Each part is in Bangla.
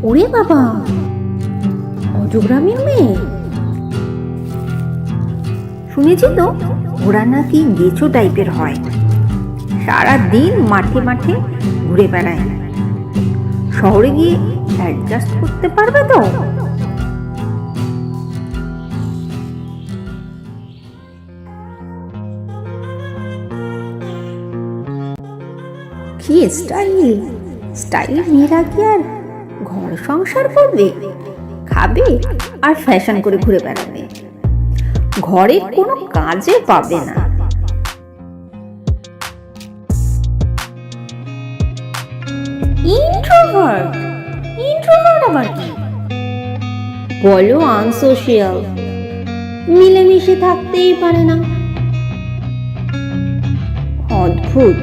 ওরে বাবা, অজগ্রামের মেয়ে। শুনেছি তো ওরা নাকি গেছো টাইপের হয়, সারাদিন মাঠে মাঠে ঘুরে বেড়ায়। শহরে গিয়ে অ্যাডজাস্ট করতে পারবে তো? কি স্টাইল স্টাইল মেয়েরা কি আর ঘর সংসার করবে, খাবে আর ফ্যাশন করে ঘুরে বেড়াবে, ঘরের কোনো কাজে পাবে না। ইন্ট্রোভার্ট ইন্ট্রোভার্ট আবার কি? বলো আনসোশিয়াল, মিলেমিশে থাকতেই পারে না। অদ্ভুত,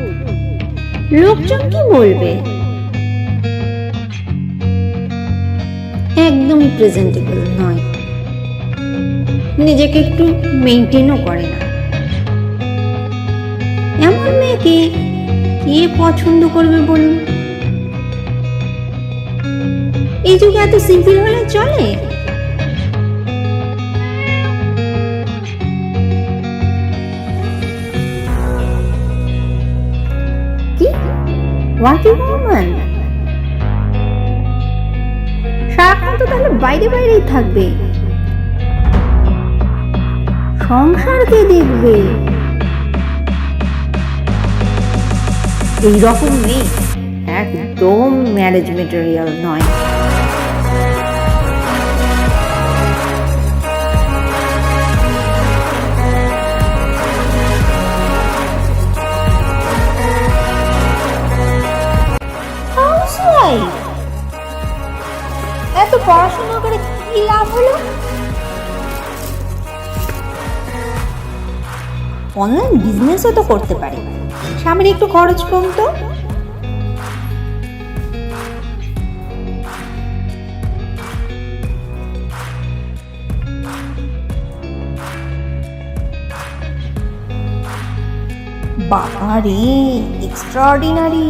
লোকজন কি বলবে? একদমই প্রেজেন্টেবল নয়, নিজেকে একটু মেনটেনও করে না। এমন মেয়েকে কে পছন্দ করবে বলুন? এই যুগে এত সিম্পল হলে চলে? কি ওয়ার্কিং ওম্যান? সারাক্ষণ তো তাহলে বাইরে বাইরেই থাকবে, সংসারকে দেখবে। এইরকম মেয়ে একদম ম্যারেজ মেটেরিয়াল নয়। এত পড়াশোনা করে কি লাভ হলো? অনলাইন বিজনেসও তো করতে পারে, সামনে একটু খরচ কমতো। বাবারে, এক্সট্রাঅর্ডিনারি।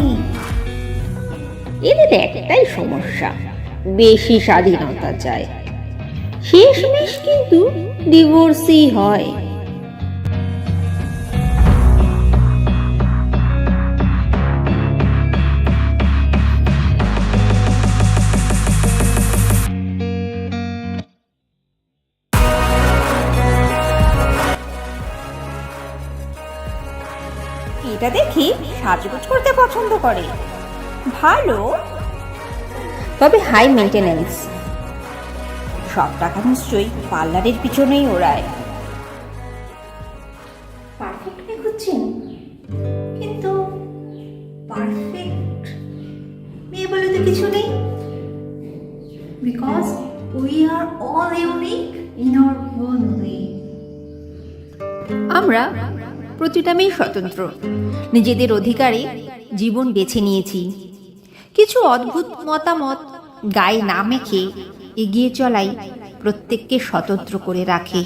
এদের একটাই সমস্যা, বেশি স্বাধীনতা চায়, শেষমেশ কিন্তু ডিভোর্সই হয়। এটা দেখি সাজগোজ করতে পছন্দ করে, ভালো, তবে হাই মেইনটেনেন্স। সব টাকা নিশ্চয়ই পার্লারের পিছনেই ওড়ায়। পারফেক্ট মেয়ে খুঁজছেন, কিন্তু পারফেক্ট মেয়ে বলে তো কিছু নেই, because we are all unique in our own way. আমরা প্রতিটা মেয়ে স্বতন্ত্র, নিজেদের অধিকারে জীবন বেছে নিয়েছি। কিছু অদ্ভুত মতামত গায়ে না মেখে এগিয়ে চলাই প্রত্যেককে স্বতন্ত্র করে রাখে।